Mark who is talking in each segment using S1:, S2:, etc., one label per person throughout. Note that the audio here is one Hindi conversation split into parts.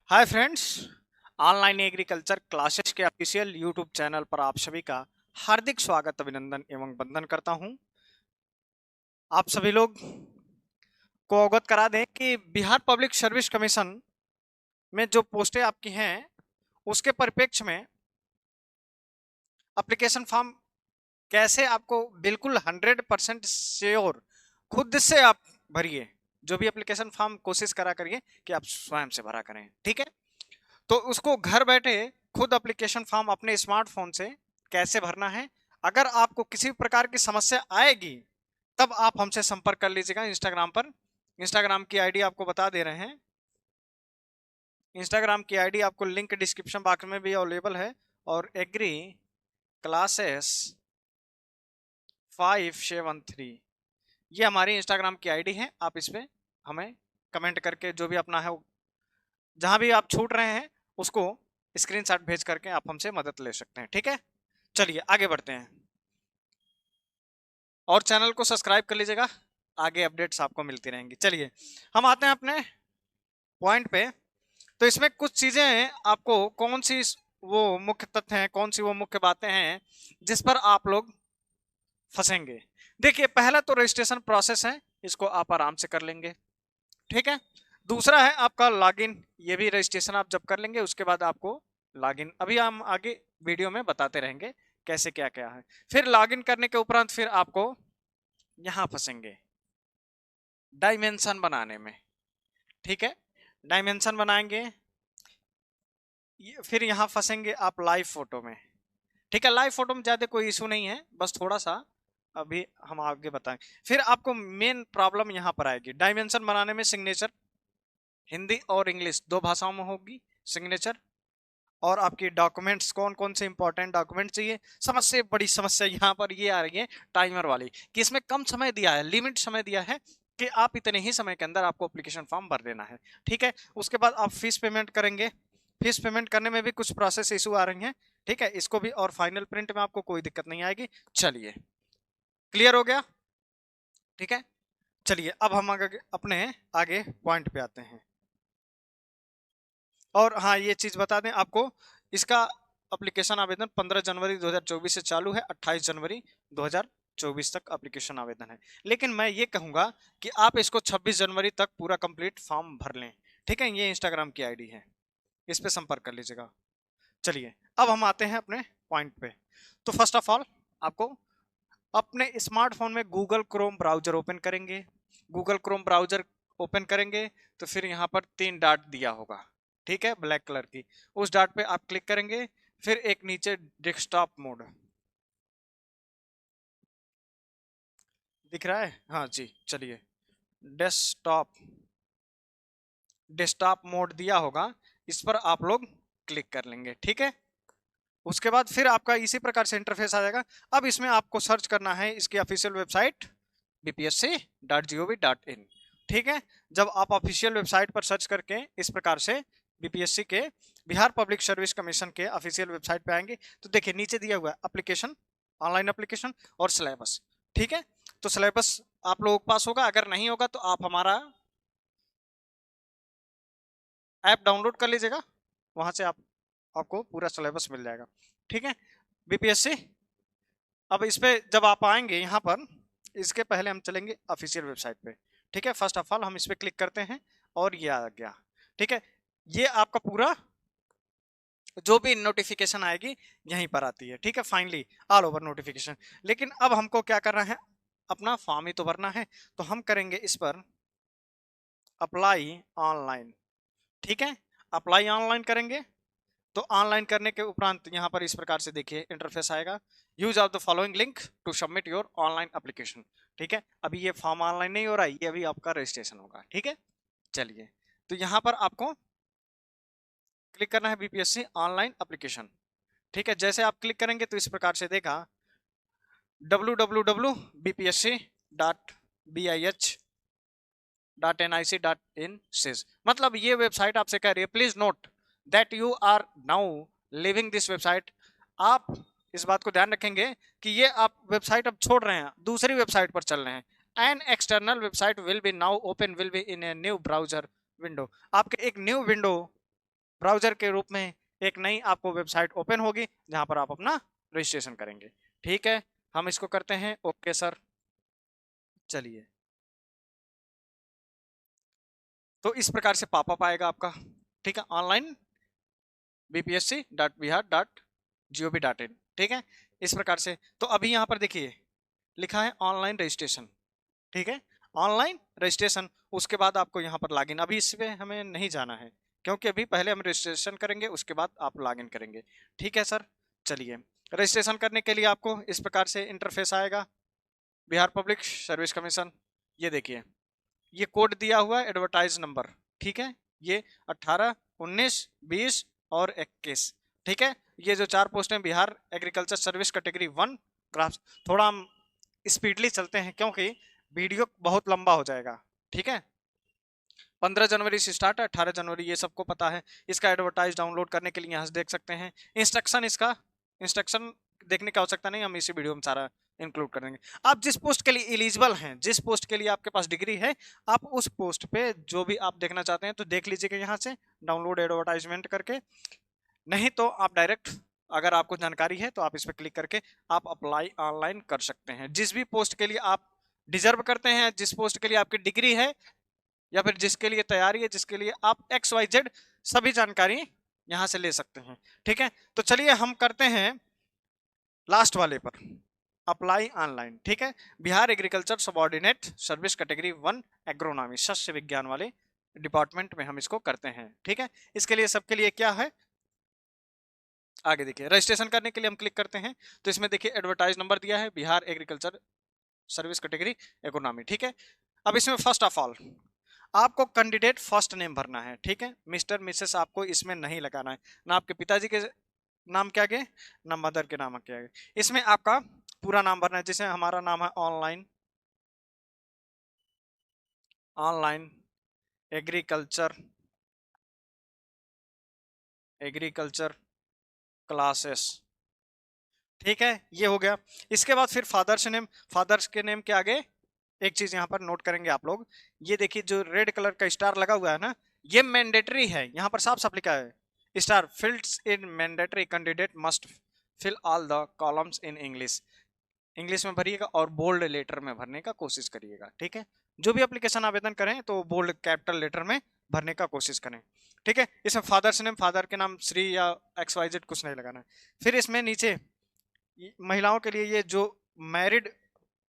S1: Hi friends, online agriculture classes के ऑफिशियल यूट्यूब चैनल पर आप सभी का हार्दिक स्वागत, अभिनंदन एवं वंदन करता हूं। आप सभी लोग को अवगत करा दें कि बिहार पब्लिक सर्विस कमीशन में जो पोस्टें आपकी हैं उसके परिप्रेक्ष्य में एप्लीकेशन फॉर्म कैसे आपको बिल्कुल 100% श्योर खुद से आप भरिए। जो भी एप्लीकेशन फॉर्म कोशिश करा करिए कि आप स्वयं से भरा करें, ठीक है। तो उसको घर बैठे खुद एप्लीकेशन फॉर्म अपने स्मार्टफोन से कैसे भरना है, अगर आपको किसी प्रकार की समस्या आएगी तब आप हमसे संपर्क कर लीजिएगा इंस्टाग्राम पर। इंस्टाग्राम की आईडी आपको बता दे रहे हैं। इंस्टाग्राम की आईडी आपको लिंक डिस्क्रिप्शन बॉक्स में भी अवेलेबल है। और एग्री क्लासेस 573 ये हमारी इंस्टाग्राम की आईडी है। आप इस पे हमें कमेंट करके जो भी अपना है, जहां भी आप छूट रहे हैं उसको स्क्रीनशॉट भेज करके आप हमसे मदद ले सकते हैं, ठीक है। चलिए आगे बढ़ते हैं और चैनल को सब्सक्राइब कर लीजिएगा, आगे अपडेट्स आपको मिलती रहेंगी। चलिए हम आते हैं अपने पॉइंट पे। तो इसमें कुछ चीजें आपको कौन सी वो मुख्य तथ्य हैं, कौन सी वो मुख्य बातें हैं जिस पर आप लोग फंसेंगे। देखिए, पहला तो रजिस्ट्रेशन प्रोसेस है, इसको आप आराम से कर लेंगे, ठीक है। दूसरा है आपका लॉगिन, ये भी रजिस्ट्रेशन आप जब कर लेंगे उसके बाद आपको लॉगिन, अभी हम आगे वीडियो में बताते रहेंगे कैसे क्या क्या है। फिर लॉगिन करने के उपरांत फिर आपको यहां फंसेंगे डायमेंशन बनाने में, ठीक है। डायमेंशन बनाएंगे, फिर यहां फंसेंगे आप लाइव फोटो में, ठीक है। लाइव फोटो में ज्यादा कोई इशू नहीं है, बस थोड़ा सा अभी हम आगे बताएं। फिर आपको मेन प्रॉब्लम यहां पर आएगी डायमेंशन बनाने में। सिग्नेचर हिंदी और इंग्लिश दो भाषाओं में होगी सिग्नेचर। और आपकी डॉक्यूमेंट्स कौन कौन से इंपॉर्टेंट डॉक्यूमेंट चाहिए। सबसे बड़ी समस्या यहाँ पर ये आ रही है टाइमर वाली, कि इसमें कम समय दिया है, लिमिट समय दिया है कि आप इतने ही समय के अंदर आपको एप्लीकेशन फॉर्म भर देना है, ठीक है। उसके बाद आप फीस पेमेंट करेंगे। फीस पेमेंट करने में भी कुछ प्रोसेस इशू आ रही हैं, ठीक है। इसको भी और फाइनल प्रिंट में आपको कोई दिक्कत नहीं आएगी। चलिए, क्लियर हो गया, ठीक है। चलिए अब हम अपने आगे पॉइंट पे आते हैं। और हाँ, ये चीज बता दें आपको, इसका एप्लीकेशन आवेदन 15 जनवरी 2024 से चालू है, 28 जनवरी 2024 तक एप्लीकेशन आवेदन है। लेकिन मैं ये कहूंगा कि आप इसको 26 जनवरी तक पूरा कंप्लीट फॉर्म भर लें, ठीक है। ये इंस्टाग्राम की आईडी है, इस पे संपर्क कर लीजिएगा। चलिए अब हम आते हैं अपने पॉइंट पे। तो फर्स्ट ऑफ ऑल आपको अपने स्मार्टफोन में गूगल क्रोम ब्राउजर ओपन करेंगे। गूगल क्रोम ब्राउजर ओपन करेंगे तो फिर यहाँ पर 3 डॉट दिया होगा, ठीक है, ब्लैक कलर की। उस डॉट पे आप क्लिक करेंगे, फिर एक नीचे डेस्कटॉप मोड दिख रहा है, हाँ जी। चलिए, डेस्कटॉप डेस्कटॉप मोड दिया होगा, इस पर आप लोग क्लिक कर लेंगे, ठीक है। उसके बाद फिर आपका इसी प्रकार से इंटरफेस आ जाएगा। अब इसमें आपको सर्च करना है इसकी ऑफिशियल वेबसाइट bpsc.gov.in, ठीक है। जब आप ऑफिशियल वेबसाइट पर सर्च करके इस प्रकार से बीपीएससी के बिहार पब्लिक सर्विस कमीशन के ऑफिशियल वेबसाइट पे आएंगे तो देखिए नीचे दिया हुआ है एप्लीकेशन, ऑनलाइन एप्लीकेशन और सिलेबस, ठीक है। तो सिलेबस आप लोगों के पास होगा, अगर नहीं होगा तो आप हमारा ऐप डाउनलोड कर लीजिएगा, वहां से आपको पूरा सिलेबस मिल जाएगा, ठीक है। बीपीएससी, अब इस पे जब आप आएंगे यहाँ पर, इसके पहले हम चलेंगे ऑफिशियल वेबसाइट पे, ठीक है। फर्स्ट ऑफ ऑल हम इस पे क्लिक करते हैं और ये आ गया, ठीक है। ये आपका पूरा जो भी नोटिफिकेशन आएगी यहीं पर आती है, ठीक है। Finally all over notification. लेकिन अब हमको क्या करना है, अपना फॉर्म ही तो भरना है, तो हम करेंगे इस पर अप्लाई ऑनलाइन, ठीक है। अप्लाई ऑनलाइन करेंगे तो ऑनलाइन करने के उपरांत यहाँ पर इस प्रकार से देखिए इंटरफेस आएगा। Use of the following link to submit your online application, ठीक है। अभी ये फॉर्म ऑनलाइन नहीं हो रहा है, ये अभी आपका रजिस्ट्रेशन होगा, ठीक है। चलिए, तो यहाँ पर आपको क्लिक करना है बीपीएससी ऑनलाइन एप्लीकेशन, ठीक है। जैसे आप क्लिक करेंगे तो इस प्रकार से देखा www.bpsc.bih.nic.in says, मतलब ये वेबसाइट आपसे कह रही है please note that you are now living this website. आप इस बात को ध्यान रखेंगे कि ये आप वेबसाइट अब छोड़ रहे हैं, दूसरी वेबसाइट पर चल रहे हैं। An external website will be now open, will be in a new browser window. आपके एक न्यू विंडो ब्राउजर के रूप में एक नई आपको वेबसाइट ओपन होगी जहां पर आप अपना रजिस्ट्रेशन करेंगे। ठीक है, हम इसको करते हैं ओके सर। चलिए, तो इस प्रकार से पॉपअप आएगा आपका। ठीक है, ऑनलाइन bpsc.bihar.gov.in। ठीक है, इस प्रकार से। तो अभी यहाँ पर देखिए लिखा है ऑनलाइन रजिस्ट्रेशन। ठीक है, ऑनलाइन रजिस्ट्रेशन, उसके बाद आपको यहाँ पर लॉगिन। अभी इस पे हमें नहीं जाना है क्योंकि अभी पहले हम रजिस्ट्रेशन करेंगे, उसके बाद आप लॉगिन करेंगे। ठीक है सर, चलिए। रजिस्ट्रेशन करने के लिए आपको इस प्रकार से इंटरफेस आएगा। बिहार पब्लिक सर्विस कमीशन, ये देखिए ये कोड दिया हुआ है, एडवर्टाइज नंबर। ठीक है, ये 18, 19, 20 और 21। ठीक है, ये जो 4 पोस्ट हैं Bihar agriculture service category 1 craft. थोड़ा हम स्पीडली चलते हैं क्योंकि वीडियो बहुत लंबा हो जाएगा। ठीक है, 15 जनवरी से स्टार्ट है, 18 जनवरी ये सबको पता है। इसका एडवर्टाइज डाउनलोड करने के लिए यहाँ से देख सकते हैं। इंस्ट्रक्शन देखने की आवश्यकता नहीं, हम इसी वीडियो में सारा इंक्लूड कर देंगे। आप जिस पोस्ट के लिए एलिजिबल हैं, जिस पोस्ट के लिए आपके पास डिग्री है, आप उस पोस्ट पे जो भी आप देखना चाहते हैं तो देख लीजिएगा यहाँ से डाउनलोड एडवर्टाइजमेंट करके। नहीं तो आप डायरेक्ट, अगर आपको जानकारी है तो आप इस पर क्लिक करके आप अप्लाई ऑनलाइन कर सकते हैं। जिस भी पोस्ट के लिए आप डिजर्व करते हैं, जिस पोस्ट के लिए आपकी डिग्री है या फिर जिसके लिए तैयारी है, जिसके लिए आप XYZ सभी जानकारी यहां से ले सकते हैं। ठीक है, तो चलिए हम करते हैं लास्ट वाले पर, अप्लाई ऑनलाइन। ठीक है, Bihar agriculture subordinate service category 1 agronomy, शस्य विज्ञान वाले डिपार्टमेंट में हम इसको करते हैं। ठीक है, इसके लिए सबके लिए क्या है, आगे देखिए। रजिस्ट्रेशन करने के लिए हम क्लिक करते हैं तो इसमें देखिए एडवर्टाइज नंबर दिया है, Bihar agriculture service category economy. ठीक है, अब इसमें फर्स्ट ऑफ ऑल आपको कैंडिडेट फर्स्ट नेम भरना है। ठीक है, मिस्टर मिसेस आपको इसमें नहीं लगाना है, ना आपके पिताजी के नाम के आगे ना मदर के नाम के आगे। इसमें आपका पूरा नाम भरना है। जैसे हमारा नाम है online online agriculture agriculture classes. ठीक है, ये हो गया। इसके बाद फिर फादर्स नेम, फादर्स के नेम के आगे एक चीज यहाँ पर नोट करेंगे आप लोग, ये देखिए जो रेड कलर का स्टार लगा हुआ है ना, ये मैंडेटरी है। यहाँ पर साफ साफ लिखा है star fields in mandatory candidate must fill all the columns in English. English में भरिएगा और बोल्ड लेटर में भरने का कोशिश करिएगा। ठीक है, जो भी एप्लीकेशन आवेदन करें तो बोल्ड कैपिटल लेटर में भरने का कोशिश करें। ठीक है, इसमें फादर्स नेम, फादर के नाम श्री या XYZ कुछ नहीं लगाना है। फिर इसमें नीचे महिलाओं के लिए ये जो मैरिड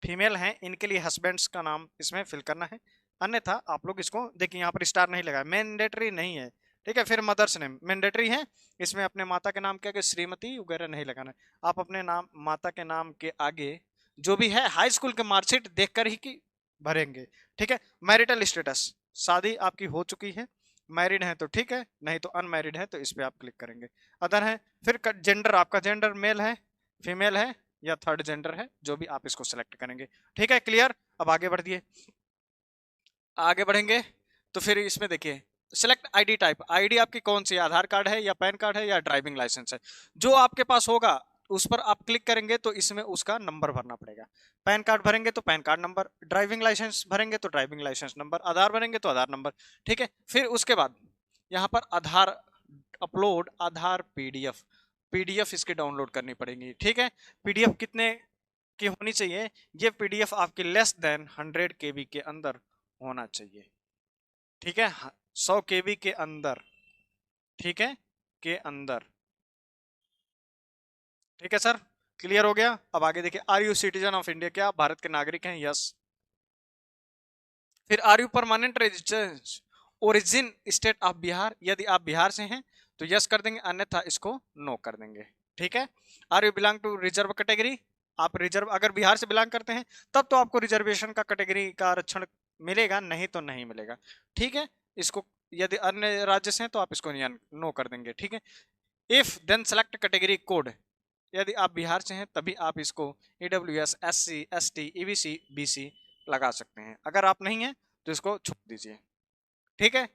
S1: फीमेल हैं इनके लिए हस्बैंड्स का नाम इसमें फिल करना है, अन्यथा आप लोग इसको देखिए यहाँ पर स्टार नहीं लगाया, मैंडेटरी नहीं है। ठीक है, फिर मदर्स नेम मैंडेटरी है, इसमें अपने माता के नाम के आगे श्रीमती वगैरह नहीं लगाना है। आप अपने नाम माता के नाम के आगे जो भी है हाई स्कूल के मार्कशीट देखकर ही की भरेंगे। ठीक है, मैरिटल स्टेटस, शादी आपकी हो चुकी है, मैरिड है तो ठीक है, नहीं तो अनमैरिड है तो इस पे आप क्लिक करेंगे। अदर है, फिर जेंडर, आपका जेंडर मेल है फीमेल है या थर्ड जेंडर है, जो भी आप इसको सिलेक्ट करेंगे। ठीक है, क्लियर। अब आगे बढ़ दिए, आगे बढ़ेंगे तो फिर इसमें देखिए सिलेक्ट आईडी टाइप, आईडी आपकी कौन सी, आधार कार्ड है या पैन कार्ड है या ड्राइविंग लाइसेंस है, जो आपके पास होगा उस पर आप क्लिक करेंगे तो इसमें उसका नंबर भरना पड़ेगा। पैन कार्ड भरेंगे तो pan card number, driving licence भरेंगे तो ड्राइविंग लाइसेंस नंबर, आधार भरेंगे तो आधार नंबर। ठीक है, फिर उसके बाद यहाँ पर आधार अपलोड आधार पीडीएफ इसकी डाउनलोड करनी पड़ेगी। ठीक है, पीडीएफ कितने की होनी चाहिए, ये पीडीएफ आपकी लेस देन 100 KB के अंदर होना चाहिए। ठीक है, 100 KB के अंदर। ठीक है, के अंदर। ठीक है सर, क्लियर हो गया। अब आगे देखिए, are you citizen of India, क्या आप भारत के नागरिक हैं, यस। फिर are you permanent residence origin state of Bihar, यदि आप बिहार से हैं तो यस कर देंगे, अन्यथा इसको नो कर देंगे। ठीक है, are you belong to reserve category, आप रिजर्व अगर बिहार से बिलोंग करते हैं तब तो आपको रिजर्वेशन का कैटेगरी का आरक्षण मिलेगा, नहीं तो नहीं मिलेगा। ठीक है, इसको यदि अन्य राज्य से हैं तो आप इसको नो कर देंगे। ठीक है, if then select category code, यदि आप बिहार से हैं तभी आप इसको EWS SC ST EBC BC लगा सकते हैं, अगर आप नहीं हैं तो इसको छोड़ दीजिए। ठीक है,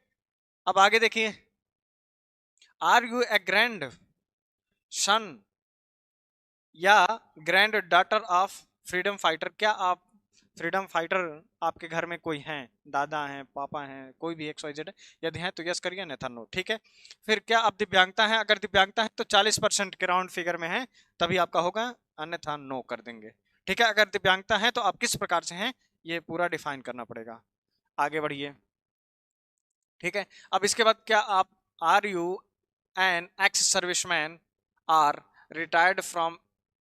S1: अब आगे देखिए, are you a grandson या granddaughter of freedom fighter, क्या आप फ्रीडम फाइटर आपके घर में कोई हैं, दादा हैं, पापा हैं, कोई भी XYZ है, यदि हैं तो यस करिए, अन्यथा नो। ठीक है, फिर क्या आप दिव्यांगता हैं? अगर दिव्यांगता है तो 40% के राउंड फिगर में है तभी आपका होगा, अन्यथा नो कर देंगे। ठीक है, अगर दिव्यांगता है तो आप किस प्रकार से हैं ये पूरा डिफाइन करना पड़ेगा। आगे बढ़िए। ठीक है, अब इसके बाद क्या आप are you an ex serviceman or retired from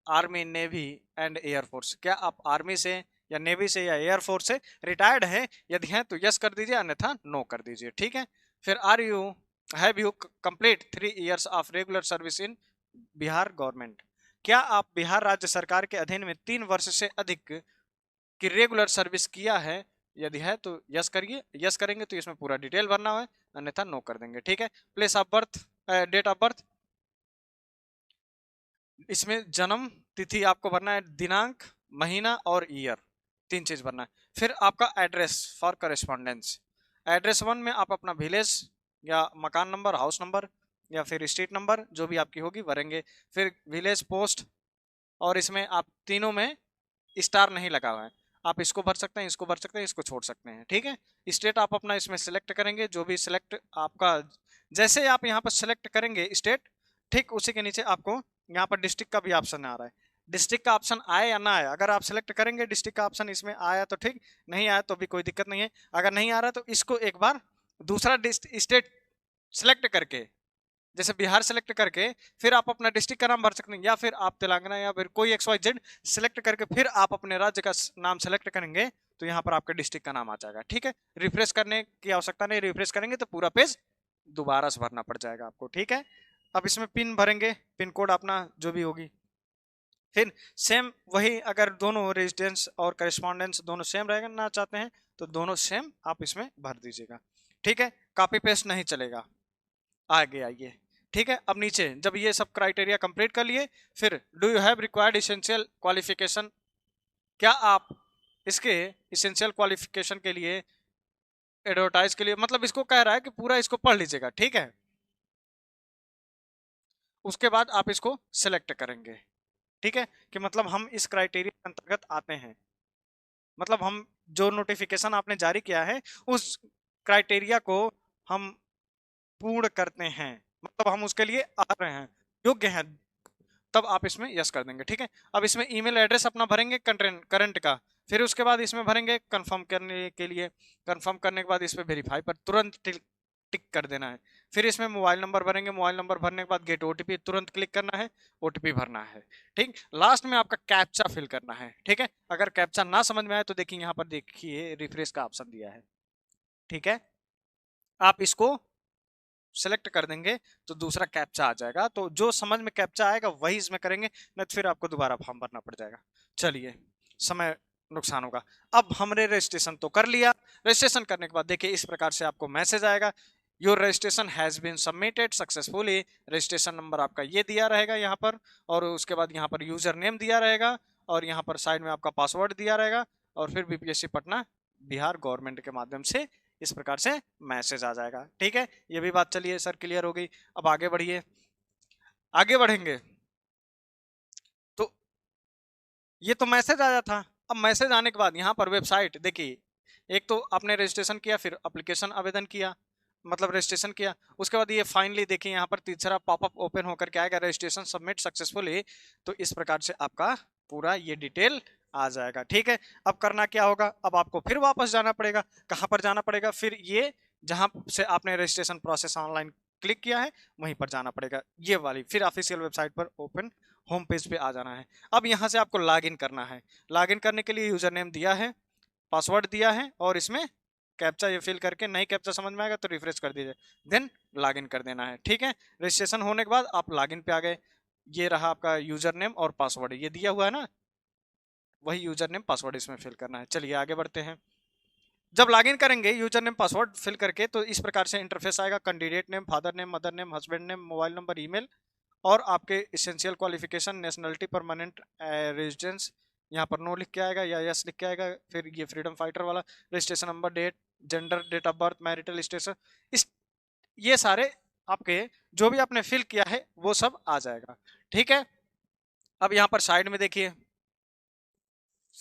S1: army, navy and air force? क्या आप आर्मी से या नेवी से या एयरफोर्स से रिटायर्ड हैं? यदि हैं तो यस कर दीजिए, अन्यथा नो कर दीजिए। ठीक है, फिर are you have you complete 3 years of regular service in Bihar government? क्या आप बिहार राज्य सरकार के अधीन में 3 वर्ष से अधिक की रेगुलर सर्विस किया है? यदि है तो यस करिए, यस करेंगे तो इसमें पूरा डिटेल भरना है, अन्यथा नो कर देंगे। ठीक है, place of birth, date of birth, इसमें जन्म तिथि आपको भरना है, दिनांक, महीना और ईयर, 3 चीज भरना है। फिर आपका एड्रेस फॉर करेस्पॉन्डेंस, एड्रेस 1 में आप अपना विलेज या मकान नंबर, हाउस नंबर या फिर स्ट्रीट नंबर जो भी आपकी होगी भरेंगे। फिर विलेज पोस्ट, और इसमें आप तीनों में स्टार नहीं लगा हुआ है, आप इसको भर सकते हैं, इसको भर सकते हैं, इसको छोड़ सकते हैं। ठीक है, स्टेट आप अपना इसमें सिलेक्ट करेंगे, जो भी सिलेक्ट आपका, जैसे आप यहाँ पर सिलेक्ट करेंगे स्टेट, ठीक उसी के नीचे आपको यहाँ पर डिस्ट्रिक्ट का भी ऑप्शन आ रहा है। डिस्ट्रिक्ट का ऑप्शन आए या ना आए, अगर आप सिलेक्ट करेंगे डिस्ट्रिक्ट का ऑप्शन इसमें आया तो ठीक, नहीं आया तो भी कोई दिक्कत नहीं है। अगर नहीं आ रहा तो इसको एक बार दूसरा स्टेट सिलेक्ट करके, जैसे बिहार सेलेक्ट करके फिर आप अपना डिस्ट्रिक्ट का नाम भर सकते हैं, या फिर आप तेलंगाना या फिर कोई XYZ सेलेक्ट करके फिर आप अपने राज्य का नाम सेलेक्ट करेंगे तो यहाँ पर आपके डिस्ट्रिक्ट का नाम आ जाएगा। ठीक है, रिफ्रेश करने की आवश्यकता नहीं, रिफ्रेश करेंगे तो पूरा पेज दोबारा से भरना पड़ जाएगा आपको। ठीक है, अब इसमें पिन भरेंगे, पिन कोड अपना जो भी होगी। फिर सेम वही, अगर दोनों रेजिडेंस और करेस्पॉन्डेंस दोनों सेम रहना चाहते हैं तो दोनों सेम आप इसमें भर दीजिएगा। ठीक है, कॉपी पेस्ट नहीं चलेगा। आगे आइए। ठीक है, अब नीचे जब ये सब क्राइटेरिया कंप्लीट कर लिए, फिर do you have required essential qualification? क्या आप इसके इसेंशियल क्वालिफिकेशन के लिए, एडवर्टाइज के लिए, मतलब इसको कह रहा है कि पूरा इसको पढ़ लीजिएगा। ठीक है, उसके बाद आप इसको सिलेक्ट करेंगे। ठीक है, कि मतलब हम इस क्राइटेरिया के अंतर्गत आते हैं, मतलब हम जो नोटिफिकेशन आपने जारी किया है उस क्राइटेरिया को हम पूर्ण करते हैं, मतलब हम उसके लिए आ रहे हैं, योग्य हैं, तब आप इसमें यस कर देंगे। ठीक है, अब इसमें ईमेल एड्रेस अपना भरेंगे करंट का, फिर उसके बाद इसमें भरेंगे कंफर्म करने के लिए, कंफर्म करने के बाद इसमें वेरीफाई पर तुरंत टिक कर देना है। फिर इसमें मोबाइल नंबर भरेंगे, मोबाइल नंबर भरने के बाद गेट OTP तुरंत क्लिक करना है, OTP भरना है। ठीक, लास्ट में आपका कैप्चा फिल करना है। ठीक है, अगर कैप्चा ना समझ में आए तो देखिए यहाँ पर देखिए रिफ्रेश का ऑप्शन दिया है। ठीक है, आप इसको सेलेक्ट कर देंगे तो दूसरा कैप्चा आ जाएगा, तो जो समझ में कैप्चा आएगा वही इसमें करेंगे, नहीं तो फिर आपको दोबारा फॉर्म भरना पड़ जाएगा। चलिए, समय नुकसान होगा। अब हमने रजिस्ट्रेशन तो कर लिया, रजिस्ट्रेशन करने के बाद देखिए इस प्रकार से आपको मैसेज आएगा, your registration has been submitted successfully. Registration number आपका ये दिया रहेगा यहाँ पर, और उसके बाद यहाँ पर यूजर नेम दिया रहेगा, और यहाँ पर साइड में आपका पासवर्ड दिया रहेगा, और फिर BPSC पटना बिहार गवर्नमेंट के माध्यम से इस प्रकार से मैसेज आ जाएगा। ठीक है, ये भी बात चलिए सर क्लियर हो गई। अब आगे बढ़िए, आगे बढ़ेंगे तो ये तो मैसेज आया था। अब मैसेज आने के बाद यहाँ पर वेबसाइट देखिए, एक तो आपने रजिस्ट्रेशन किया, फिर एप्लीकेशन आवेदन किया, मतलब रजिस्ट्रेशन किया, उसके बाद ये फाइनली देखिए यहाँ पर तीसरा पॉपअप ओपन होकर के आएगा, रजिस्ट्रेशन सबमिट सक्सेसफुली। तो इस प्रकार से आपका पूरा ये डिटेल आ जाएगा। ठीक है, अब करना क्या होगा, अब आपको फिर वापस जाना पड़ेगा। कहाँ पर जाना पड़ेगा, फिर ये जहाँ से आपने रजिस्ट्रेशन प्रोसेस ऑनलाइन क्लिक किया है वहीं पर जाना पड़ेगा, ये वाली, फिर ऑफिशियल वेबसाइट पर ओपन होम पेज पे आ जाना है। अब यहाँ से आपको लॉगिन करना है। लॉगिन करने के लिए यूजर नेम दिया है, पासवर्ड दिया है, और इसमें कैप्चा ये फिल करके, नहीं कैप्चा समझ में आएगा तो रिफ्रेश कर दीजिए, देन लॉगिन कर देना है। ठीक है, रजिस्ट्रेशन होने के बाद आप लॉगिन पे आ गए, ये रहा आपका यूजर नेम और पासवर्ड, ये दिया हुआ है ना, वही यूजर नेम पासवर्ड इसमें फिल करना है। चलिए आगे बढ़ते हैं। जब लॉगिन करेंगे यूजर नेम पासवर्ड फिल करके तो इस प्रकार से इंटरफेस आएगा, candidate name, father name, mother name, husband name, mobile number, email, और आपके essential qualification, nationality, permanent residence, यहाँ पर नो लिख के आएगा या यस लिख के आएगा। फिर ये फ्रीडम फाइटर वाला, registration number, date, gender, date of birth, marital status, इस ये सारे आपके जो भी आपने फिल किया है वो सब आ जाएगा। ठीक है, अब यहाँ पर साइड में देखिए,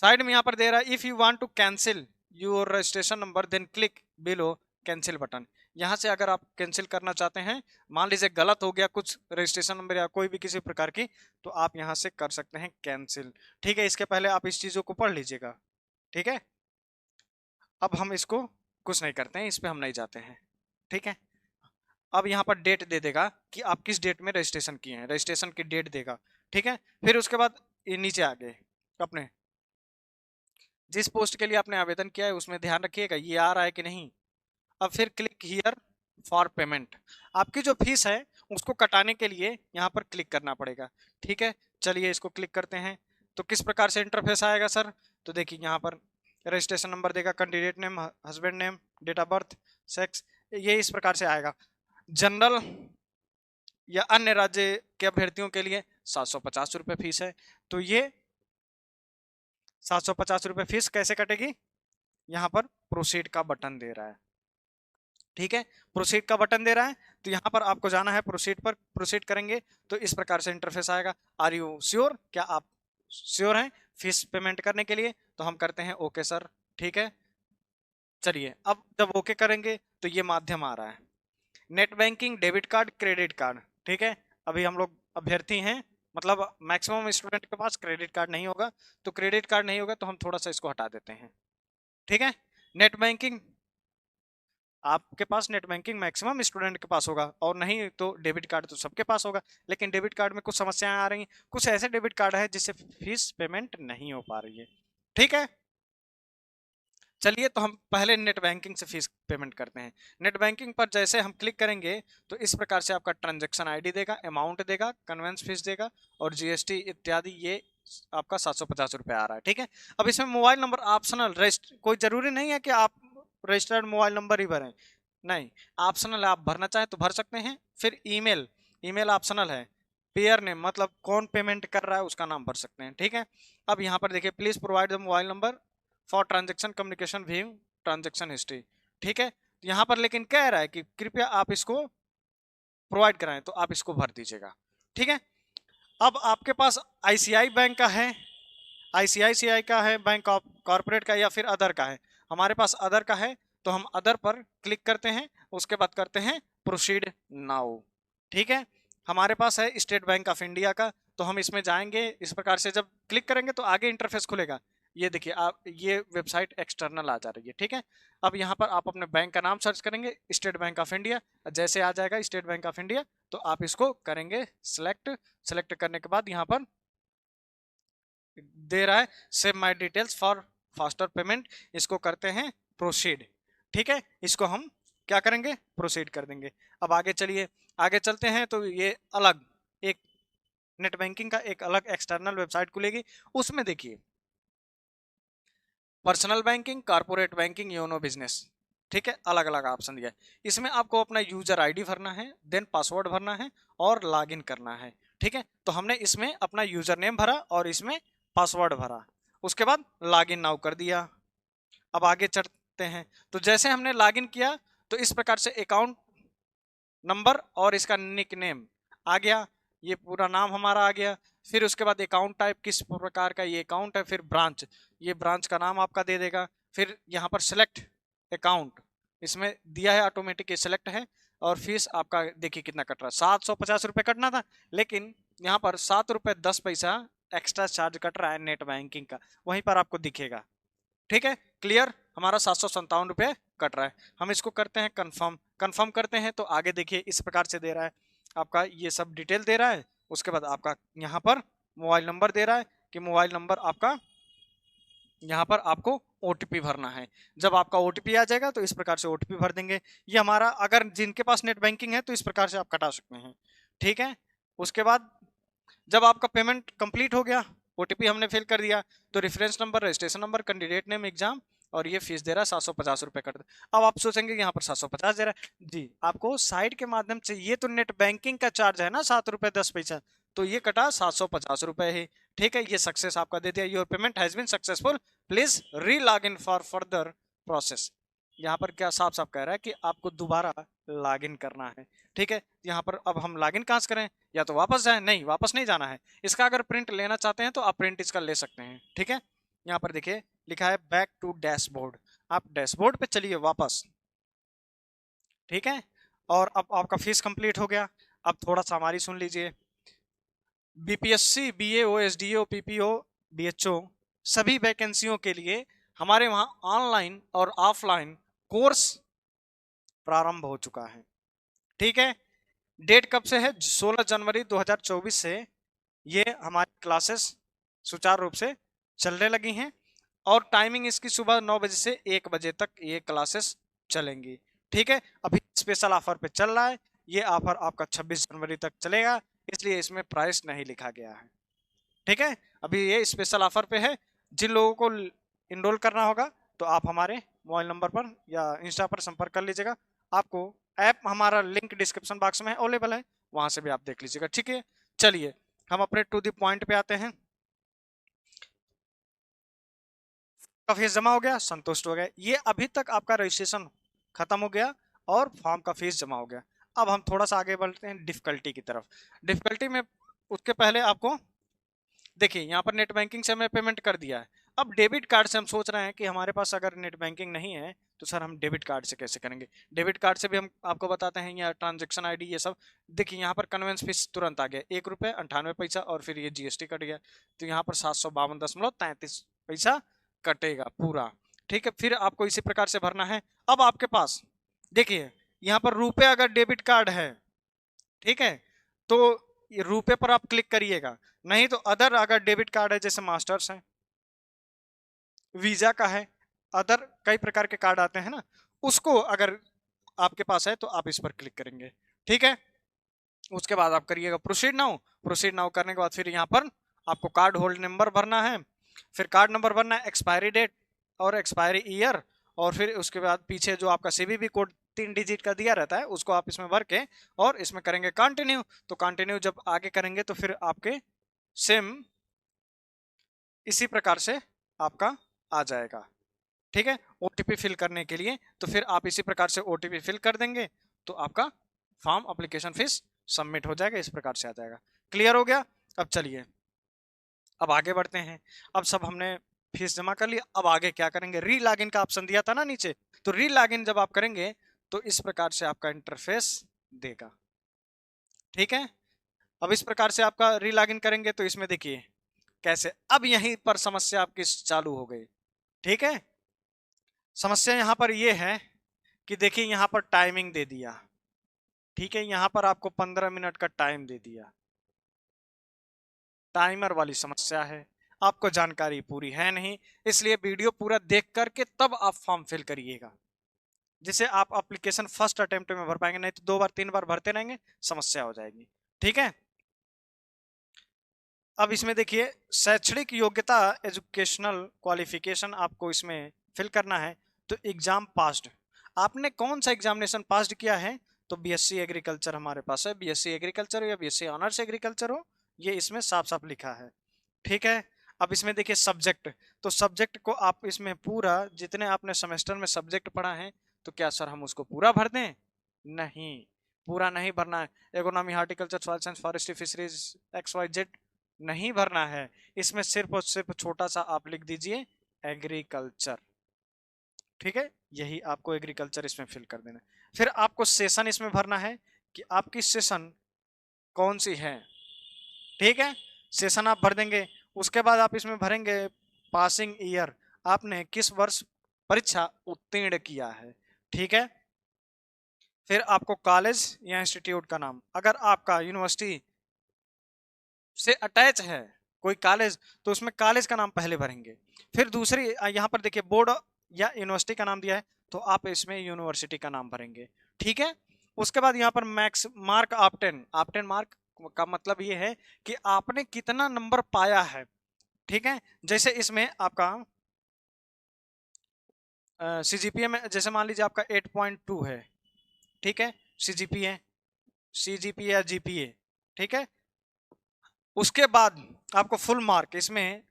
S1: साइड में यहाँ पर दे रहा है if you want to cancel your registration number then click below cancel button. यहाँ से अगर आप कैंसिल करना चाहते हैं, मान लीजिए गलत हो गया कुछ रजिस्ट्रेशन नंबर या कोई भी किसी प्रकार की, तो आप यहाँ से कर सकते हैं कैंसिल। ठीक है, इसके पहले आप इस चीजों को पढ़ लीजिएगा। ठीक है, अब हम इसको कुछ नहीं करते हैं, इस पे हम नहीं जाते हैं। ठीक है, अब यहाँ पर डेट दे देगा कि आप किस डेट में रजिस्ट्रेशन किए हैं, रजिस्ट्रेशन की डेट देगा। ठीक है, फिर उसके बाद ये नीचे आ गए अपने जिस पोस्ट के लिए आपने आवेदन किया है उसमें ध्यान रखिएगा ये आ रहा है कि नहीं। अब फिर क्लिक हियर फॉर पेमेंट, आपकी जो फीस है उसको कटाने के लिए यहाँ पर क्लिक करना पड़ेगा। ठीक है, चलिए इसको क्लिक करते हैं। तो किस प्रकार से इंटरफेस आएगा सर, तो देखिए यहाँ पर रजिस्ट्रेशन नंबर देगा, candidate name, husband name, date of birth, sex, ये इस प्रकार से आएगा। जनरल या अन्य राज्य के अभ्यर्थियों के लिए 750 रुपये फीस है। तो ये 750 रुपये फीस कैसे कटेगी, यहाँ पर प्रोसीड का बटन दे रहा है। ठीक है, प्रोसीड का बटन दे रहा है, तो यहाँ पर आपको जाना है प्रोसीड पर। प्रोसीड करेंगे तो इस प्रकार से इंटरफेस आएगा। आर यू श्योर, क्या आप श्योर हैं फीस पेमेंट करने के लिए, तो हम करते हैं ओके सर। ठीक है, चलिए अब जब ओके करेंगे तो ये माध्यम आ रहा है, net banking, debit card, credit card. ठीक है, अभी हम लोग अभ्यर्थी हैं, मतलब मैक्सिमम स्टूडेंट के पास क्रेडिट कार्ड नहीं होगा, तो क्रेडिट कार्ड नहीं होगा तो हम थोड़ा सा इसको हटा देते हैं। ठीक है, नेट बैंकिंग आपके पास, नेट बैंकिंग मैक्सिमम स्टूडेंट के पास होगा, और नहीं तो डेबिट कार्ड तो सबके पास होगा। लेकिन डेबिट कार्ड में कुछ समस्याएं आ रही हैं, कुछ ऐसे डेबिट कार्ड है जिससे फीस पेमेंट नहीं हो पा रही है। ठीक है, चलिए तो हम पहले नेट बैंकिंग से फीस पेमेंट करते हैं। नेट बैंकिंग पर जैसे हम क्लिक करेंगे तो इस प्रकार से आपका ट्रांजैक्शन आईडी देगा, अमाउंट देगा, कन्वेंस फीस देगा और जीएसटी इत्यादि, ये आपका 750 रुपये आ रहा है। ठीक है, अब इसमें मोबाइल नंबर ऑप्शनल, कोई जरूरी नहीं है कि आप रजिस्टर्ड मोबाइल नंबर ही भरें, नहीं, ऑप्शनल है, आप भरना चाहें तो भर सकते हैं। फिर ईमेल, ईमेल ऑप्शनल है। पेयर नेम, मतलब कौन पेमेंट कर रहा है उसका नाम भर सकते हैं। ठीक है, अब यहाँ पर देखिए please provide the mobile number for transaction communication view transaction history. ठीक है, यहाँ पर लेकिन कह रहा है कि कृपया आप इसको प्रोवाइड कराएं, तो आप इसको भर दीजिएगा। ठीक है, अब आपके पास आईसीआई बैंक का है, आईसीआईसीआई का है, बैंक ऑफ कॉर्पोरेट का, या फिर अदर का है। हमारे पास अदर का है, तो हम अदर पर क्लिक करते हैं, उसके बाद करते हैं प्रोसीड नाउ। ठीक है, हमारे पास है स्टेट बैंक ऑफ इंडिया का, तो हम इसमें जाएंगे। इस प्रकार से जब क्लिक करेंगे तो आगे इंटरफेस खुलेगा, ये देखिए आप, ये वेबसाइट एक्सटर्नल आ जा रही है। ठीक है, अब यहाँ पर आप अपने बैंक का नाम सर्च करेंगे, स्टेट बैंक ऑफ इंडिया, जैसे आ जाएगा स्टेट बैंक ऑफ इंडिया तो आप इसको करेंगे सिलेक्ट। सिलेक्ट करने के बाद यहाँ पर दे रहा है save my details for faster payment, इसको करते हैं प्रोसीड। ठीक है, इसको हम क्या करेंगे, प्रोसीड कर देंगे। अब आगे चलिए, आगे चलते हैं तो ये अलग एक नेट बैंकिंग का एक अलग एक्सटर्नल वेबसाइट खुलेगी, उसमें देखिए personal banking, corporate banking, YONO business. ठीक है, अलग अलग ऑप्शन दिया है। इसमें आपको अपना यूजर आईडी भरना है, देन पासवर्ड भरना है और लॉगिन करना है। ठीक है, तो हमने इसमें अपना यूजर नेम भरा और इसमें पासवर्ड भरा, उसके बाद लॉगिन नाउ कर दिया। अब आगे चलते हैं, तो जैसे हमने लॉगिन किया तो इस प्रकार से अकाउंट नंबर और इसका निक नेम आ गया, ये पूरा नाम हमारा आ गया। फिर उसके बाद अकाउंट टाइप किस प्रकार का ये अकाउंट है, फिर ब्रांच, ये ब्रांच का नाम आपका दे देगा। फिर यहाँ पर सिलेक्ट अकाउंट, इसमें दिया है ऑटोमेटिक, ये सिलेक्ट है। और फीस आपका देखिए कितना कट रहा है, 750 रुपये कटना था, लेकिन यहाँ पर 7 रुपये 10 पैसा एक्स्ट्रा चार्ज कट रहा है नेट बैंकिंग का, वहीं पर आपको दिखेगा। ठीक है, क्लियर, हमारा 757 रुपये कट रहा है। हम इसको करते हैं कंफर्म, कंफर्म करते हैं तो आगे देखिए इस प्रकार से दे रहा है, आपका ये सब डिटेल दे रहा है। उसके बाद आपका यहाँ पर मोबाइल नंबर दे रहा है कि मोबाइल नंबर आपका, यहाँ पर आपको ओटीपी भरना है। जब आपका ओटीपी आ जाएगा तो इस प्रकार से ओटीपी भर देंगे। ये हमारा, अगर जिनके पास नेट बैंकिंग है तो इस प्रकार से आप कटा सकते हैं। ठीक है, उसके बाद जब आपका पेमेंट कंप्लीट हो गया, ओटीपी हमने फिल कर दिया, तो reference number, registration number, candidate name, exam और ये फीस दे रहा है 750 रुपये कर दे। अब आप सोचेंगे यहाँ पर 750 दे रहा है जी, आपको साइट के माध्यम से, ये तो नेट बैंकिंग का चार्ज है ना 7 रुपये 10 पैसा, तो ये कटा 750 रुपये है। ठीक है, ये सक्सेस आपका दे दिया, your payment has been successful, please re log in for further process. यहाँ पर क्या साफ साफ कह रहा है कि आपको दोबारा लॉग इन करना है। ठीक है, यहाँ पर अब हम लॉग इन कहाँ से करें, या तो वापस जाएं, नहीं वापस नहीं जाना है। इसका अगर प्रिंट लेना चाहते हैं तो आप प्रिंट इसका ले सकते हैं। ठीक है, यहाँ पर देखिए लिखा है बैक टू डैशबोर्ड, आप डैशबोर्ड पे चलिए वापस, ठीक है। और अब आपका फीस कंप्लीट हो गया। अब थोड़ा सा हमारी सुन लीजिए। BPSC, BAO, SDO, PPO, BHO सभी वैकेंसियों के लिए हमारे वहां ऑनलाइन और ऑफलाइन कोर्स प्रारंभ हो चुका है, ठीक है। डेट कब से है? 16 जनवरी 2024 से ये हमारी क्लासेस सुचारू रूप से चलने लगी हैं और टाइमिंग इसकी सुबह 9 बजे से 1 बजे तक ये क्लासेस चलेंगी, ठीक है। अभी स्पेशल ऑफर पे चल रहा है, ये ऑफर आपका 26 जनवरी तक चलेगा, इसलिए इसमें प्राइस नहीं लिखा गया है, ठीक है। अभी ये स्पेशल ऑफर पे है। जिन लोगों को इनरोल करना होगा तो आप हमारे मोबाइल नंबर पर या इंस्टा पर संपर्क कर लीजिएगा। आपको ऐप हमारा लिंक डिस्क्रिप्शन बॉक्स में अवेलेबल है, वहां से भी आप देख लीजिएगा, ठीक है। चलिए हम अपने टू द पॉइंट पे आते हैं। का फीस जमा हो गया, संतुष्ट हो गए, ये अभी तक आपका रजिस्ट्रेशन खत्म हो गया और फॉर्म का फीस जमा हो गया। अब हम थोड़ा सा आगे बढ़ते हैं डिफिकल्टी की तरफ। डिफिकल्टी में उसके पहले आपको देखिए यहाँ पर नेट बैंकिंग से हमने पेमेंट कर दिया है। अब डेबिट कार्ड से हम सोच रहे हैं कि हमारे पास अगर नेट बैंकिंग नहीं है तो सर हम डेबिट कार्ड से कैसे करेंगे। डेबिट कार्ड से भी हम आपको बताते हैं, या ट्रांजेक्शन आईडी ये सब। देखिए यहाँ पर कन्वेंस फीस तुरंत आ गया, 1 रुपये 98 पैसा और फिर ये जीएसटी कट गया, तो यहाँ पर 752.33 पैसा कटेगा पूरा, ठीक है। फिर आपको इसी प्रकार से भरना है। अब आपके पास देखिए यहाँ पर रुपए अगर डेबिट कार्ड है, ठीक है, तो ये रुपए पर आप क्लिक करिएगा। नहीं तो अदर अगर डेबिट कार्ड है, जैसे मास्टर्स है, वीजा का है, अदर कई प्रकार के कार्ड आते हैं ना, उसको अगर आपके पास है तो आप इस पर क्लिक करेंगे, ठीक है। उसके बाद आप करिएगा प्रोसीड नाउ। प्रोसीड नाउ करने के बाद फिर यहाँ पर आपको कार्ड होल्ड नंबर भरना है, फिर कार्ड नंबर भरना है, एक्सपायरी डेट और एक्सपायरी ईयर, और फिर उसके बाद पीछे जो आपका सीवीवी कोड 3 डिजिट का दिया रहता है उसको आप इसमें भर के और इसमें करेंगे कंटिन्यू। तो कंटिन्यू जब आगे करेंगे तो फिर आपके सेम इसी प्रकार से आपका आ जाएगा, ठीक है। ओटीपी फिल करने के लिए तो फिर आप इसी प्रकार से ओटीपी फिल कर देंगे तो आपका फॉर्म एप्लीकेशन फीस सबमिट हो जाएगा, इस प्रकार से आ जाएगा। क्लियर हो गया? अब चलिए अब आगे बढ़ते हैं। अब सब हमने फीस जमा कर लिया, अब आगे क्या करेंगे? री लॉगिन का ऑप्शन दिया था ना नीचे, तो री लॉगिन जब आप करेंगे तो इस प्रकार से आपका इंटरफेस देगा, ठीक है। अब इस प्रकार से आपका री लॉगिन करेंगे तो इसमें देखिए कैसे, अब यहीं पर समस्या आपकी चालू हो गई, ठीक है। समस्या यहां पर यह है कि देखिए यहां पर टाइमिंग दे दिया, ठीक है, यहां पर आपको 15 मिनट का टाइम दे दिया, टाइमर वाली समस्या है, आपको जानकारी पूरी है नहीं, इसलिए वीडियो पूरा देख करके तब आप फॉर्म फिल करिएगा, जिसे आप एप्लीकेशन फर्स्ट अटेम्प्ट में भर पाएंगे, नहीं तो 2 बार 3 बार भरते रहेंगे समस्या हो जाएगी, ठीक है। अब इसमें देखिए शैक्षणिक योग्यता एजुकेशनल क्वालिफिकेशन आपको इसमें फिल करना है। तो एग्जाम पास्ड, आपने कौन सा एग्जामिनेशन पास्ड किया है? तो बीएससी एग्रीकल्चर हमारे पास है, बीएससी एग्रीकल्चर या बीएससी ऑनर्स एग्रीकल्चर हो, ये इसमें साफ साफ लिखा है, ठीक है। अब इसमें देखिए सब्जेक्ट, तो सब्जेक्ट को आप इसमें पूरा जितने आपने सेमेस्टर में सब्जेक्ट पढ़ा है तो क्या सर हम उसको पूरा भर दें? नहीं, पूरा नहीं भरना है। Economy, horticulture, soil science, forestry, fisheries, XYZ नहीं भरना है। इसमें सिर्फ और सिर्फ छोटा सा आप लिख दीजिए एग्रीकल्चर, ठीक है, यही आपको एग्रीकल्चर इसमें फिल कर देना है। फिर आपको सेशन इसमें भरना है कि आपकी सेशन कौन सी है, ठीक है, सेशन आप भर देंगे। उसके बाद आप इसमें भरेंगे पासिंग ईयर, आपने किस वर्ष परीक्षा उत्तीर्ण किया है, ठीक है। फिर आपको कॉलेज या इंस्टीट्यूट का नाम, अगर आपका यूनिवर्सिटी से अटैच है कोई कॉलेज तो उसमें कॉलेज का नाम पहले भरेंगे। फिर दूसरी यहाँ पर देखिए बोर्ड या यूनिवर्सिटी का नाम दिया है तो आप इसमें यूनिवर्सिटी का नाम भरेंगे, ठीक है। उसके बाद यहाँ पर max mark obtain, obtain mark का मतलब ये है कि आपने कितना नंबर पाया है, ठीक है। जैसे इसमें आपका सीजीपीए में जैसे मान लीजिए आपका 8.2 है, ठीक है, सीजीपीए, सीजीपीए या जीपीए, ठीक है। उसके बाद आपको फुल मार्क, इसमें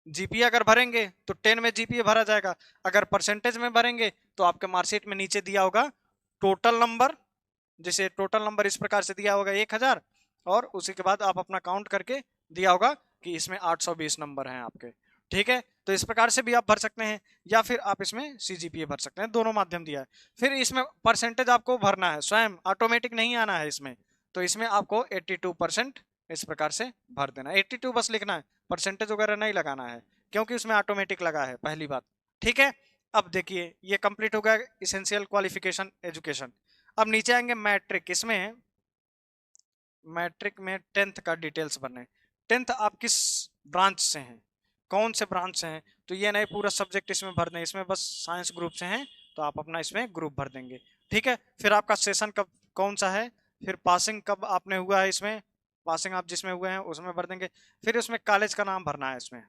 S1: जीपीए अगर भरेंगे तो 10 में जीपीए भरा जाएगा, अगर परसेंटेज में भरेंगे तो आपके मार्कशीट में नीचे दिया होगा टोटल नंबर, जैसे टोटल नंबर इस प्रकार से दिया होगा 1000 और उसी के बाद आप अपना काउंट करके दिया होगा कि इसमें 820 नंबर हैं आपके, ठीक है। तो इस प्रकार से भी आप भर सकते हैं, या फिर आप इसमें CGPA भर सकते हैं, दोनों माध्यम दिया है। फिर इसमें परसेंटेज आपको भरना है स्वयं, ऑटोमेटिक नहीं आना है इसमें, तो इसमें आपको 82% इस प्रकार से भर देना है। 82 बस लिखना है, परसेंटेज वगैरह नहीं लगाना है, क्योंकि उसमें ऑटोमेटिक लगा है, पहली बात। ठीक है, अब देखिए ये कंप्लीट हो गया इसेंशियल क्वालिफिकेशन एजुकेशन। अब नीचे आएंगे मैट्रिक। इसमें मैट्रिक में 10th का डिटेल्स भरने। 10th आप किस ब्रांच से हैं, कौन से ब्रांच से हैं, तो ये नहीं पूरा सब्जेक्ट इसमें भर दें, इसमें बस साइंस ग्रुप से हैं तो आप अपना इसमें ग्रुप भर देंगे। ठीक है, फिर आपका सेशन कब कौन सा है, फिर पासिंग कब आपने हुआ है, इसमें पासिंग आप जिसमें हुए हैं उसमें भर देंगे। फिर उसमें कॉलेज का नाम भरना है, इसमें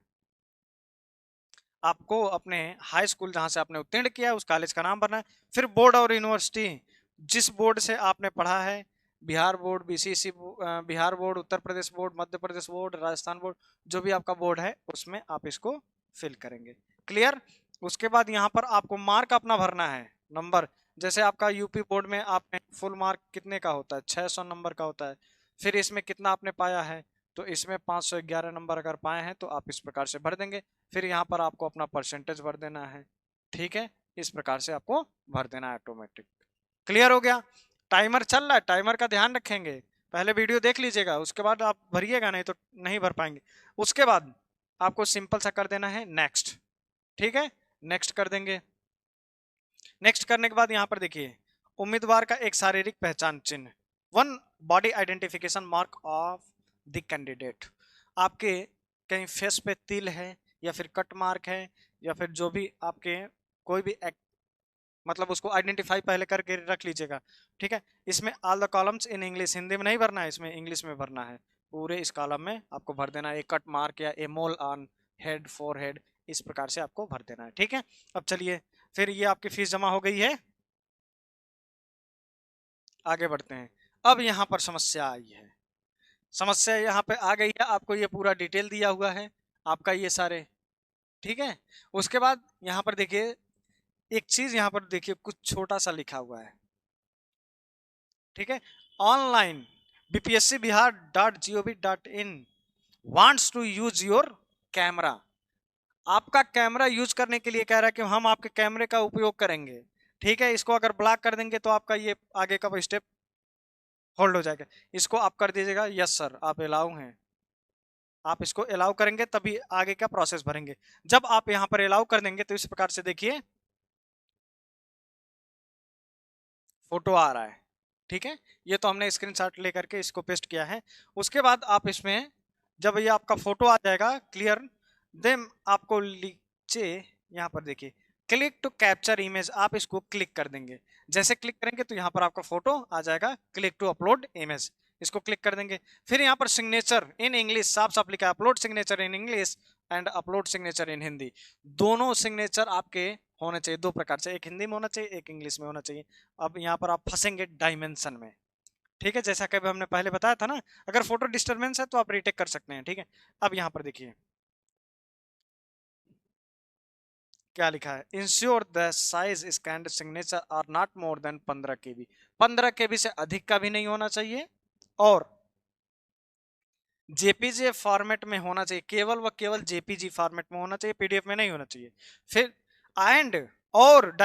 S1: आपको अपने हाई स्कूल जहां से आपने उत्तीर्ण किया है उस कॉलेज का नाम भरना है। फिर बोर्ड और यूनिवर्सिटी, जिस बोर्ड से आपने पढ़ा है, Bihar board, BCC Bihar board, Uttar Pradesh board, Madhya Pradesh board, Rajasthan board, जो भी आपका बोर्ड है उसमें आप इसको फिल करेंगे। क्लियर। उसके बाद यहाँ पर आपको मार्क अपना भरना है, नंबर। जैसे आपका यूपी बोर्ड में आपने फुल मार्क कितने का होता है, 600 नंबर का होता है। फिर इसमें कितना आपने पाया है, तो इसमें 511 नंबर अगर पाए हैं तो आप इस प्रकार से भर देंगे। फिर यहाँ पर आपको अपना परसेंटेज भर देना है। ठीक है, इस प्रकार से आपको भर देना है ऑटोमेटिक। क्लियर हो गया। टाइमर चल रहा है, टाइमर का ध्यान रखेंगे, पहले वीडियो देख लीजिएगा, उसके बाद आप भरिएगा, नहीं तो नहीं भर पाएंगे। उसके बाद आपको सिंपल सा कर देना है नेक्स्ट। ठीक है, नेक्स्ट कर देंगे। नेक्स्ट करने के बाद यहाँ पर देखिए, उम्मीदवार का एक शारीरिक पहचान चिन्ह, one body identification mark of the candidate. आपके कहीं फेस पे तिल है, या फिर कट मार्क है, या फिर जो भी आपके कोई भी मतलब उसको आइडेंटिफाई पहले करके रख लीजिएगा। ठीक है, इसमें all the columns in English, Hindi में नहीं भरना है, इसमें इंग्लिश में भरना है। पूरे इस कॉलम में आपको भर देना है, एक कट मार्क या a mole on head for head, इस प्रकार से आपको भर देना है। ठीक है, अब चलिए, फिर ये आपकी फीस जमा हो गई है, आगे बढ़ते हैं। अब यहाँ पर समस्या आई है, समस्या यहाँ पे आ गई है, आपको ये पूरा डिटेल दिया हुआ है आपका ये सारे। ठीक है, उसके बाद यहाँ पर देखिए एक चीज, यहाँ पर देखिए कुछ छोटा सा लिखा हुआ है। ठीक है, online bpscbihar.gov.in wants to use your camera. आपका कैमरा यूज करने के लिए कह रहा है कि हम आपके कैमरे का उपयोग करेंगे। ठीक है, इसको अगर ब्लॉक कर देंगे तो आपका ये आगे का स्टेप होल्ड हो जाएगा। इसको आप कर दीजिएगा यस सर, आप अलाउ हैं, आप इसको अलाउ करेंगे तभी आगे का प्रोसेस भरेंगे। जब आप यहाँ पर अलाउ कर देंगे तो इस प्रकार से देखिए फोटो आ रहा है। ठीक है, ये तो हमने स्क्रीनशॉट लेकर के इसको पेस्ट किया है। उसके बाद आप इसमें जब ये आपका फोटो आ जाएगा क्लियर, देन आपको नीचे यहाँ पर देखिए क्लिक टू कैप्चर इमेज, आप इसको क्लिक कर देंगे। जैसे क्लिक करेंगे तो यहाँ पर आपका फोटो आ जाएगा, क्लिक टू अपलोड इमेज, इसको क्लिक कर देंगे। फिर यहाँ पर सिग्नेचर इन इंग्लिश, साफ साफ लिखा है upload signature in English and upload signature इन हिंदी। दोनों सिग्नेचर आपके होने चाहिए दो प्रकार से, एक हिंदी में होना चाहिए, एक इंग्लिश में होना चाहिए। अब यहाँ पर आप फंसेंगे डायमेंशन में। ठीक है, जैसा कि हमने पहले बताया था ना, अगर फोटो डिस्टर्बेंस है तो आप रीटेक कर सकते हैं। ठीक है, अब यहाँ पर देखिए क्या लिखा है, ensure the size scanned signature are not more than 15 KB। 15 KB से अधिक का भी नहीं होना चाहिए, और जेपीजी फॉर्मेट में होना चाहिए, केवल व केवल जेपीजी फॉर्मेट में होना चाहिए, पीडीएफ में नहीं होना चाहिए। फिर एंड और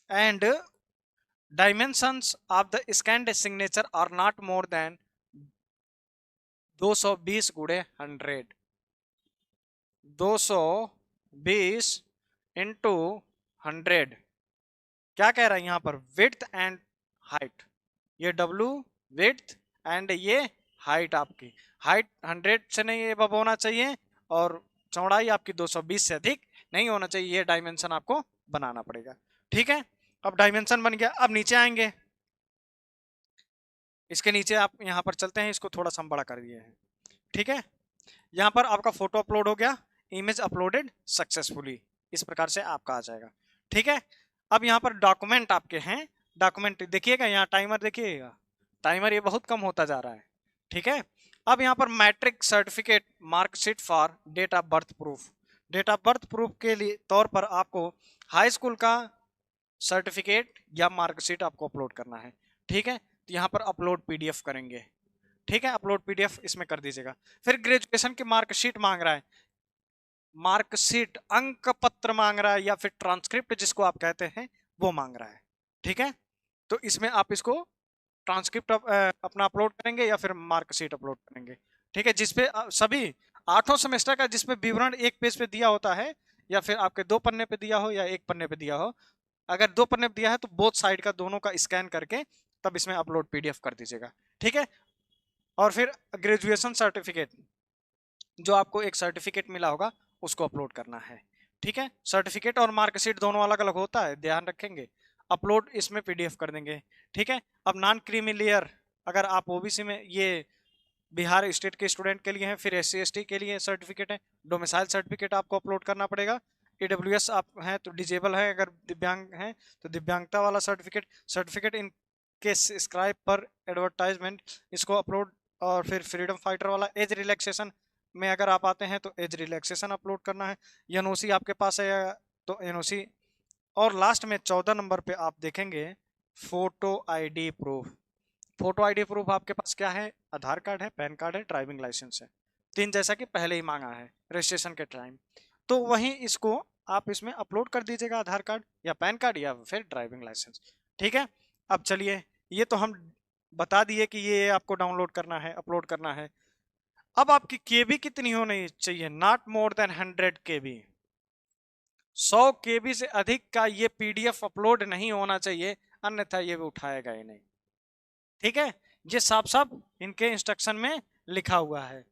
S1: and dimensions of the scanned signature are not more than 220 गुणे 100, 220 इंटू 100। क्या कह रहा है यहाँ पर, विड्थ एंड हाइट, ये डब्लू विड्थ एंड ये हाइट, आपकी हाइट 100 से नहीं ये अब होना चाहिए, और चौड़ाई आपकी 220 से अधिक नहीं होना चाहिए, ये डायमेंशन आपको बनाना पड़ेगा। ठीक है, अब डायमेंशन बन गया। अब नीचे आएंगे, इसके नीचे आप यहाँ पर चलते हैं, इसको थोड़ा सा हम बड़ा कर दिए हैं। ठीक है, यहाँ पर आपका फोटो अपलोड हो गया, इमेज अपलोडेड सक्सेसफुली, इस प्रकार से आपका आ जाएगा। ठीक है, अब यहाँ पर डॉक्यूमेंट आपके हैं, डॉक्यूमेंट देखिएगा, यहाँ टाइमर देखिएगा, टाइमर ये बहुत कम होता जा रहा है। ठीक है, अब यहाँ पर matric certificate marksheet for date of birth proof, date of birth proof के लिए तौर पर आपको हाई स्कूल का सर्टिफिकेट या मार्कशीट आपको अपलोड करना है। ठीक है, तो यहाँ पर अपलोड पीडीएफ करेंगे। ठीक है, अपलोड पीडीएफ इसमें कर दीजिएगा। फिर ग्रेजुएशन की मार्कशीट मांग रहा है, मार्कशीट, अंक पत्र मांग रहा है, या फिर ट्रांसक्रिप्ट जिसको आप कहते हैं वो मांग रहा है। ठीक है, तो इसमें आप इसको ट्रांसक्रिप्ट अपना अपलोड करेंगे या फिर मार्कशीट अपलोड करेंगे। ठीक है, जिसपे सभी 8 सेमेस्टर का जिसपे विवरण एक पेज पे दिया होता है, या फिर आपके 2 पन्ने पे दिया हो या 1 पन्ने पे दिया हो। अगर 2 पन्ने पे दिया है तो बोथ साइड का दोनों का स्कैन करके तब इसमें अपलोड पीडीएफ कर दीजिएगा। ठीक है, और फिर ग्रेजुएशन सर्टिफिकेट, जो आपको एक सर्टिफिकेट मिला होगा उसको अपलोड करना है। ठीक है, सर्टिफिकेट और मार्कशीट दोनों अलग अलग होता है, ध्यान रखेंगे। अपलोड इसमें पीडीएफ कर देंगे। ठीक है, अब नॉन क्रीमी लेयर, अगर आप ओबीसी में, ये बिहार स्टेट के स्टूडेंट के लिए है, फिर एससी एसटी के लिए सर्टिफिकेट है, डोमिसाइल सर्टिफिकेट आपको अपलोड करना पड़ेगा। ईडब्ल्यूएस आप हैं तो डिजेबल है, अगर दिव्यांग हैं तो दिव्यांगता वाला certificate, certificate in case scribe पर एडवर्टाइजमेंट, इसको अपलोड। और फिर फ्रीडम फाइटर वाला एज रिलैक्सेशन में अगर आप आते हैं तो एज रिलैक्सेशन अपलोड करना है। एनओसी आपके पास है तो एनओसी। और लास्ट में 14 नंबर पे आप देखेंगे photo ID proof. Photo ID proof आपके पास क्या है? आधार कार्ड है, पैन कार्ड है, ड्राइविंग लाइसेंस है। 3 जैसा कि पहले ही मांगा है रजिस्ट्रेशन के टाइम, तो वहीं इसको आप इसमें अपलोड कर दीजिएगा, आधार कार्ड या पैन कार्ड या फिर ड्राइविंग लाइसेंस। ठीक है, अब चलिए, ये तो हम बता दिए कि ये आपको डाउनलोड करना है, अपलोड करना है। अब आपकी केबी कितनी होनी चाहिए? नॉट मोर देन 100 केबी। 100 केबी से अधिक का ये पीडीएफ अपलोड नहीं होना चाहिए, अन्यथा ये भी उठाएगा ही नहीं। ठीक है, ये साफ साफ इनके इंस्ट्रक्शन में लिखा हुआ है।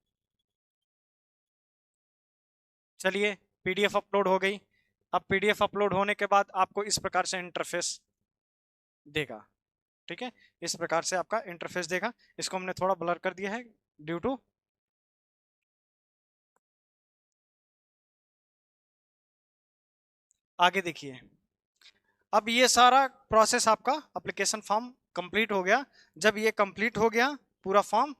S1: चलिए, पीडीएफ अपलोड हो गई। अब पीडीएफ अपलोड होने के बाद आपको इस प्रकार से इंटरफेस देगा। ठीक है, इस प्रकार से आपका इंटरफेस देगा। इसको हमने थोड़ा ब्लर कर दिया है ड्यू टू, आगे देखिए। अब ये सारा प्रोसेस आपका एप्लीकेशन फॉर्म कंप्लीट हो गया। जब ये कंप्लीट हो गया पूरा फॉर्म,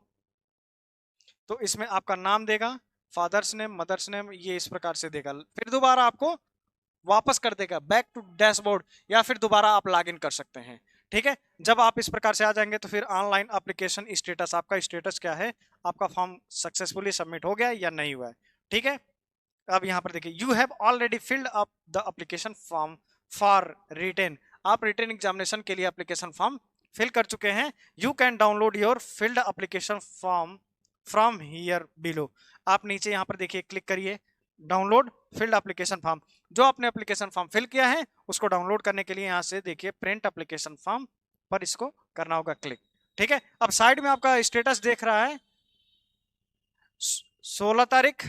S1: तो इसमें आपका नाम देगा, फादर्स नेम, मदर्स नेम, ये इस प्रकार से देगा। फिर दोबारा आपको वापस कर देगा बैक टू डैशबोर्ड, या फिर दोबारा आप लॉगिन कर सकते हैं। ठीक है, जब आप इस प्रकार से आ जाएंगे तो फिर ऑनलाइन एप्लीकेशन स्टेटस, आपका स्टेटस क्या है, आपका फॉर्म सक्सेसफुली सबमिट हो गया या नहीं हुआ है। ठीक है, अब यहाँ पर देखिए, you have already filled up the application form for written. आप रिटेन एग्जामिनेशन के लिए एप्लीकेशन फॉर्म फिल कर चुके हैं। You can download your filled application form from here below. आप नीचे यहाँ पर देखिए, क्लिक करिए डाउनलोड फिल्ड एप्लीकेशन फॉर्म। जो आपने एप्लीकेशन फॉर्म फिल किया है उसको डाउनलोड करने के लिए यहाँ से देखिए प्रिंट एप्लीकेशन फॉर्म पर इसको करना होगा क्लिक। ठीक है, अब साइड में आपका स्टेटस देख रहा है, 16 तारीख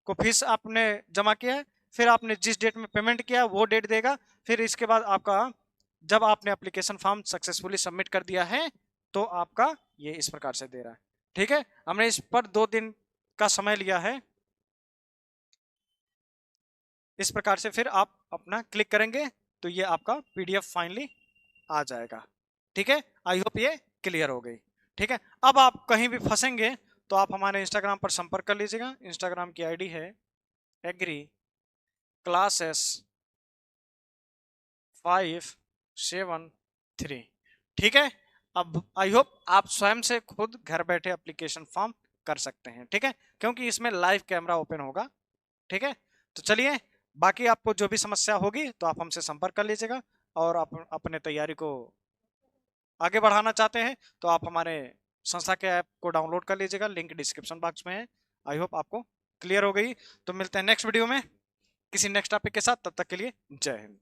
S1: को फीस आपने जमा किया है, फिर आपने जिस डेट में पेमेंट किया वो डेट देगा। फिर इसके बाद आपका, जब आपने एप्लीकेशन फॉर्म सक्सेसफुली सबमिट कर दिया है तो आपका ये इस प्रकार से दे रहा है। ठीक है, हमने इस पर 2 दिन का समय लिया है। इस प्रकार से फिर आप अपना क्लिक करेंगे तो ये आपका पीडीएफ फाइनली आ जाएगा। ठीक है, आई होप ये क्लियर हो गई। ठीक है, अब आप कहीं भी फंसेंगे तो आप हमारे इंस्टाग्राम पर संपर्क कर लीजिएगा। इंस्टाग्राम की आईडी है एग्री क्लासेस 573। ठीक है, अब आई होप आप स्वयं से खुद घर बैठे एप्लीकेशन फॉर्म कर सकते हैं। ठीक है, क्योंकि इसमें लाइव कैमरा ओपन होगा। ठीक है, तो चलिए, बाकी आपको जो भी समस्या होगी तो आप हमसे संपर्क कर लीजिएगा। और आप अपने तैयारी को आगे बढ़ाना चाहते हैं तो आप हमारे संस्था के ऐप को डाउनलोड कर लीजिएगा, लिंक डिस्क्रिप्शन बॉक्स में है। आई होप आपको क्लियर हो गई। तो मिलते हैं नेक्स्ट वीडियो में किसी नेक्स्ट टॉपिक के साथ, तब तक के लिए जय हिंद।